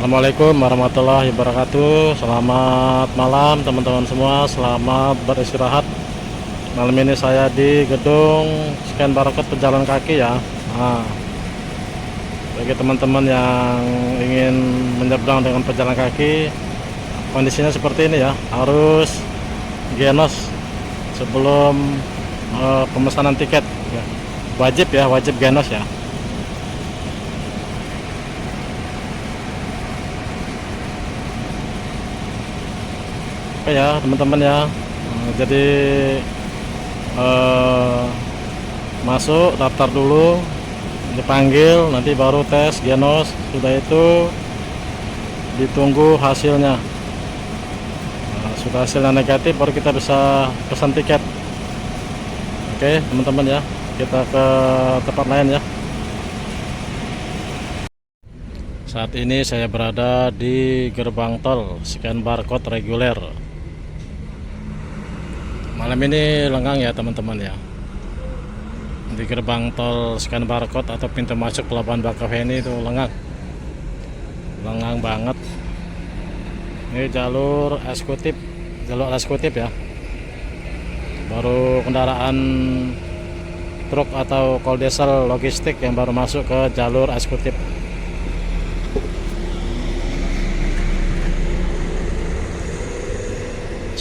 Assalamualaikum warahmatullahi wabarakatuh. Selamat malam teman-teman semua. Selamat beristirahat. Malam ini saya di gedung scan barcode pejalan kaki ya. Nah, bagi teman-teman yang ingin menyeberang dengan pejalan kaki, kondisinya seperti ini ya. Harus genos sebelum pemesanan tiket ya. Wajib genos ya. Oke ya teman-teman ya. Jadi masuk daftar dulu, dipanggil, nanti baru tes genos. Sudah itu ditunggu hasilnya. Sudah hasilnya negatif baru kita bisa pesan tiket. Oke teman-teman ya, kita ke tempat lain ya. Saat ini saya berada di gerbang tol scan barcode reguler. Malam ini lengang ya teman-teman ya. Di gerbang tol scan barcode atau pintu masuk Pelabuhan Bakauheni itu lengang banget. Ini jalur eksekutif ya. Baru kendaraan truk atau kol diesel logistik yang baru masuk ke jalur eksekutif.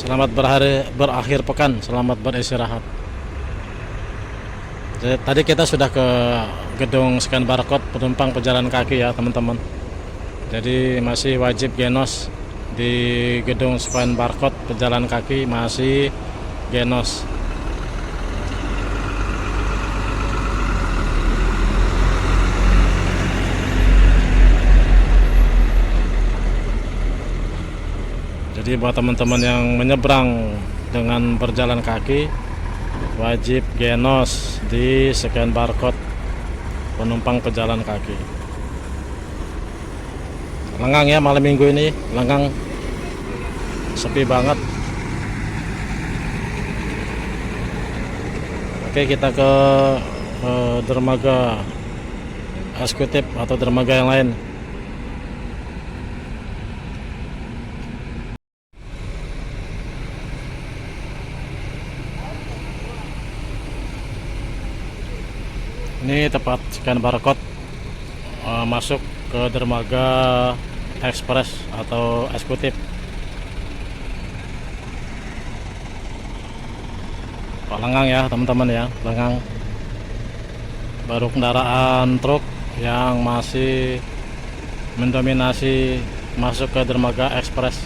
Selamat berakhir pekan, selamat beristirahat. Jadi, tadi kita sudah ke gedung scan barcode penumpang pejalan kaki ya teman-teman. Jadi masih wajib genos di gedung scan barcode pejalan kaki, masih genos. Jadi buat teman-teman yang menyeberang dengan berjalan kaki, wajib genos di scan barcode penumpang pejalan kaki. Lengang ya malam minggu ini, lengang, sepi banget. Oke, kita ke dermaga eksekutif atau dermaga yang lain. Ini tempat scan barcode masuk ke dermaga ekspres atau eksekutif. Lengang ya teman-teman ya, lengang. Baru kendaraan truk yang masih mendominasi masuk ke dermaga ekspres.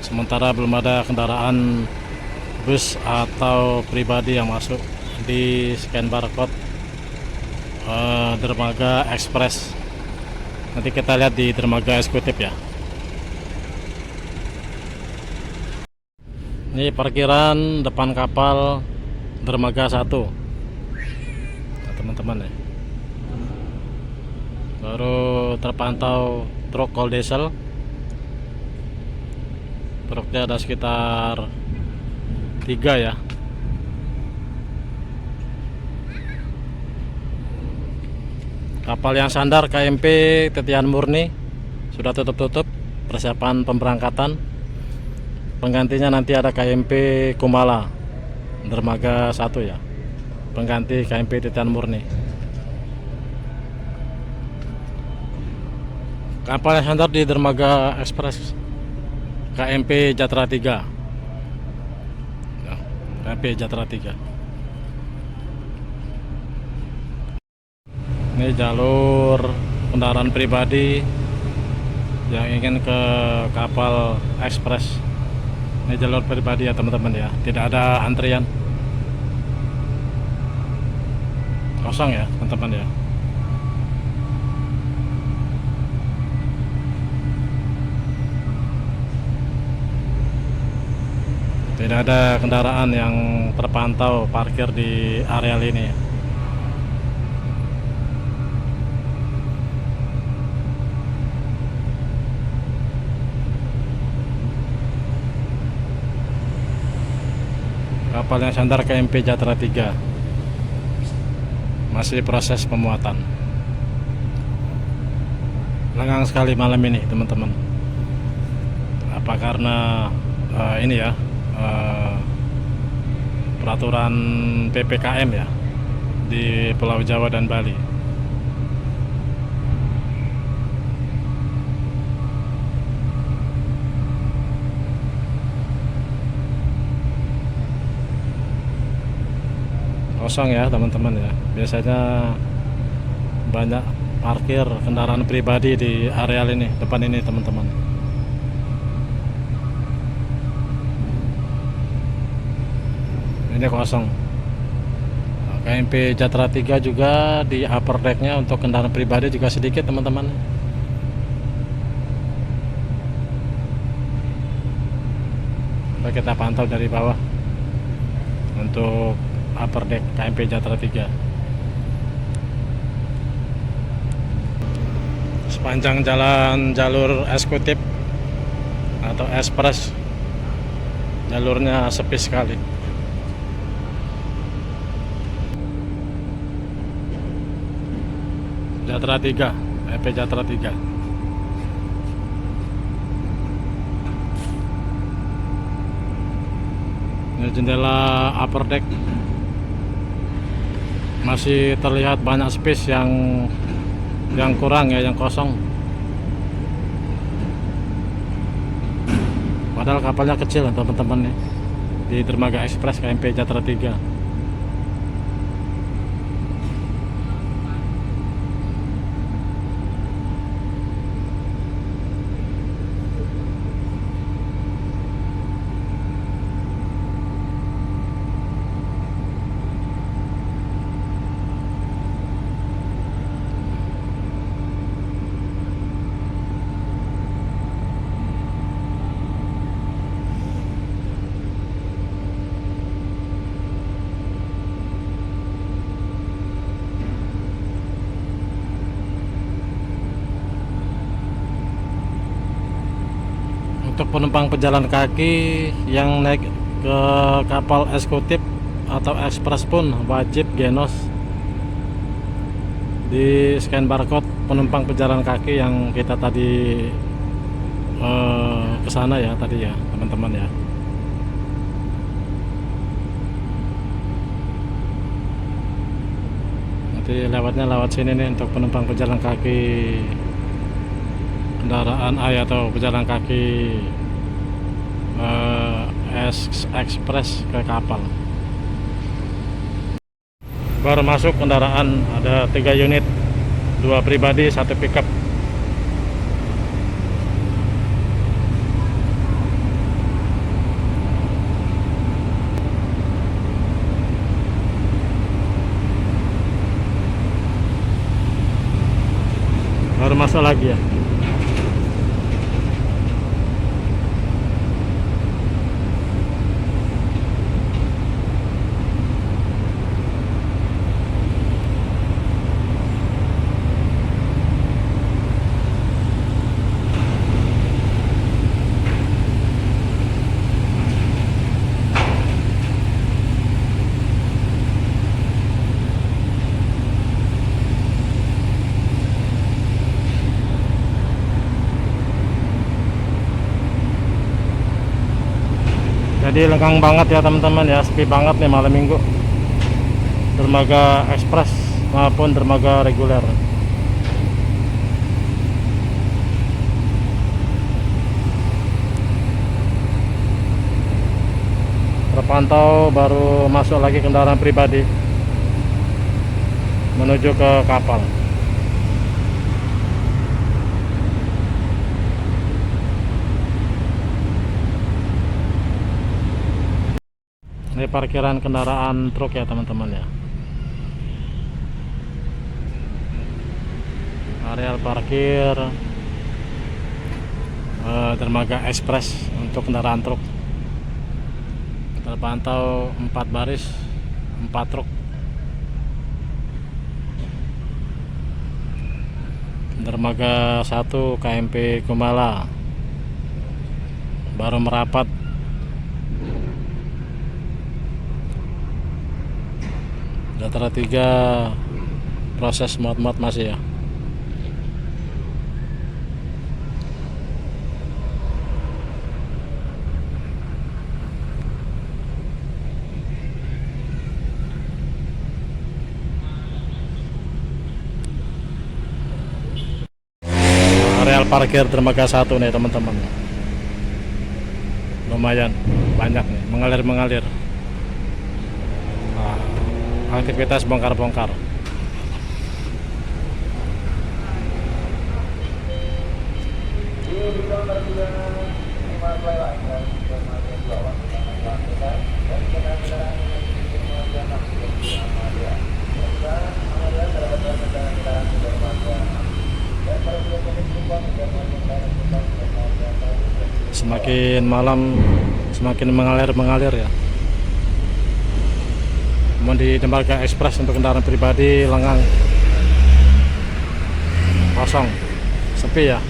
Sementara belum ada kendaraan bus atau pribadi yang masuk di scan barcode dermaga ekspres. Nanti kita lihat di dermaga eksekutif ya. Ini parkiran depan kapal dermaga 1 nah, teman-teman ya. Baru terpantau truk kol diesel. Truknya ada sekitar 3 ya. Kapal yang sandar KMP Titian Murni sudah tutup persiapan pemberangkatan. Penggantinya nanti ada KMP Kumala dermaga 1 ya, pengganti KMP Titian Murni. Kapal yang sandar di dermaga ekspres KMP Jatra 3 nah, KMP Jatra 3. Ini jalur kendaraan pribadi yang ingin ke kapal ekspres. Ini jalur pribadi ya teman-teman ya, tidak ada antrian, kosong ya teman-teman ya. Tidak ada kendaraan yang terpantau parkir di areal ini. Kapal yang sandar KMP Jatra 3 masih proses pemuatan. Lengang sekali malam ini teman-teman. Apa karena ini ya peraturan PPKM ya di Pulau Jawa dan Bali. Kosong ya teman-teman ya. Biasanya banyak parkir kendaraan pribadi di areal ini, depan ini teman-teman. Ini kosong. KMP Jatra 3 juga di upper decknya untuk kendaraan pribadi juga sedikit teman-teman. Coba kita pantau dari bawah untuk upper deck KMP Jatra 3. Sepanjang jalan jalur eksekutif atau ekspres, jalurnya sepi sekali. Jatra 3, KMP Jatra 3. Ini jendela upper deck. Masih terlihat banyak space yang kurang ya, yang kosong. Padahal kapalnya kecil teman-teman nih, di dermaga ekspres KMP Jatra 3. Untuk penumpang pejalan kaki yang naik ke kapal eksekutif atau ekspres pun wajib genos di scan barcode penumpang pejalan kaki yang kita tadi ke sana ya tadi ya teman-teman ya. Nanti lewatnya lewat sini nih untuk penumpang pejalan kaki kendaraan air atau pejalan kaki ekspres ke kapal. Baru masuk kendaraan ada 3 unit, 2 pribadi, 1 pickup. Baru masuk lagi ya. Jadi lengkang banget ya teman-teman ya, sepi banget nih malam minggu dermaga ekspres maupun dermaga reguler. Terpantau baru masuk lagi kendaraan pribadi menuju ke kapal. Ini parkiran kendaraan truk ya teman-teman ya. Areal parkir dermaga ekspres untuk kendaraan truk. terpantau 4 baris 4 truk. Dermaga 1 KMP Gumala baru merapat. Dataran 3 proses muat-muat masih ya. Areal parkir dermaga 1 nih teman-teman, lumayan banyak nih, mengalir. Nah, aktivitas bongkar-bongkar. Semakin malam semakin mengalir ya. Namun di dermaga ekspres untuk kendaraan pribadi lengang, kosong, sepi ya.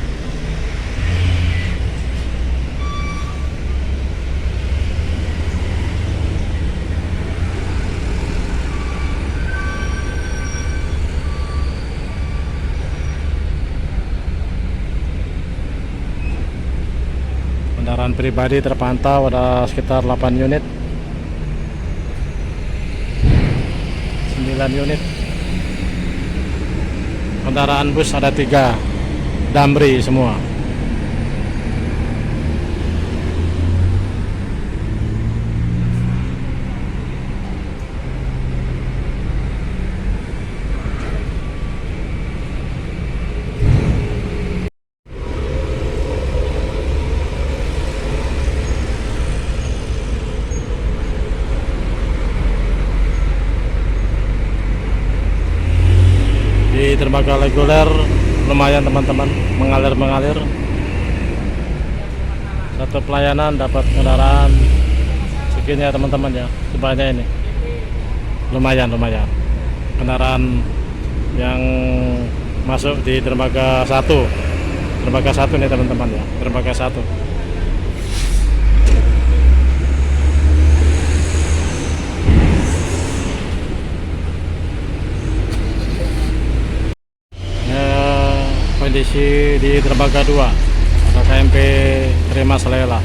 Kendaraan pribadi terpantau ada sekitar 8 unit, 9 unit. Kendaraan bus ada 3, Damri semua. Di dermaga reguler lumayan teman-teman, mengalir. Satu pelayanan dapat kendaraan segini ya teman-teman ya, sebanyak ini. Lumayan kendaraan yang masuk di dermaga 1 nih teman-teman ya, dermaga 1. Kondisi di dermaga 2 ada KMP Terima Selela,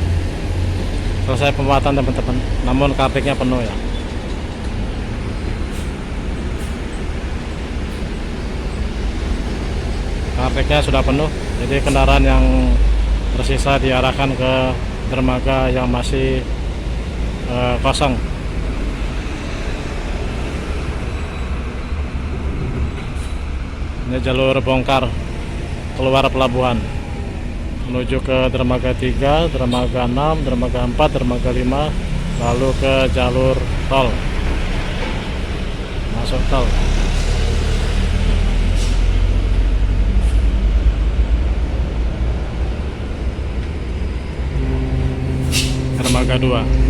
selesai pembuatan teman-teman, namun kartiknya penuh ya. Kartiknya sudah penuh, jadi kendaraan yang tersisa diarahkan ke dermaga yang masih kosong. Ini jalur bongkar keluar pelabuhan menuju ke dermaga 3, dermaga 6, dermaga 4, dermaga 5, lalu ke jalur tol, masuk tol. Dermaga 2.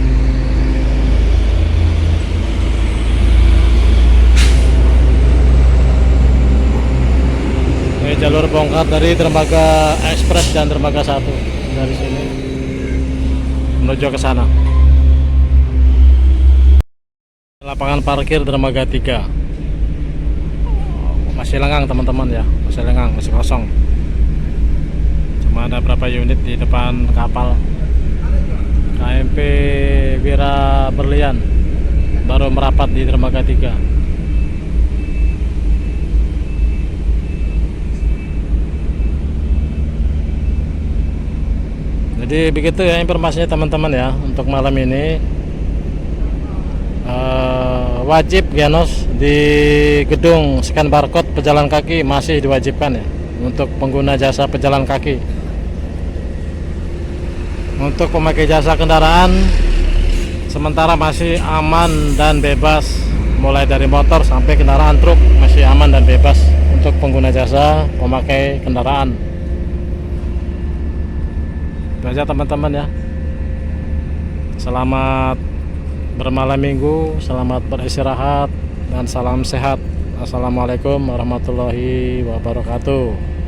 Jalur bongkar dari dermaga ekspres dan dermaga 1 dari sini menuju ke sana. Lapangan parkir dermaga 3 masih lengang teman-teman ya, masih kosong. Cuma ada berapa unit di depan kapal KMP Wira Berlian baru merapat di dermaga 3. Jadi begitu ya informasinya teman-teman ya untuk malam ini. Wajib Genos di gedung scan barcode pejalan kaki masih diwajibkan ya untuk pengguna jasa pejalan kaki. Untuk pemakai jasa kendaraan sementara masih aman dan bebas, mulai dari motor sampai kendaraan truk masih aman dan bebas untuk pengguna jasa pemakai kendaraan. Itu aja teman-teman ya. Selamat bermalam minggu, selamat beristirahat, dan salam sehat. Assalamualaikum warahmatullahi wabarakatuh.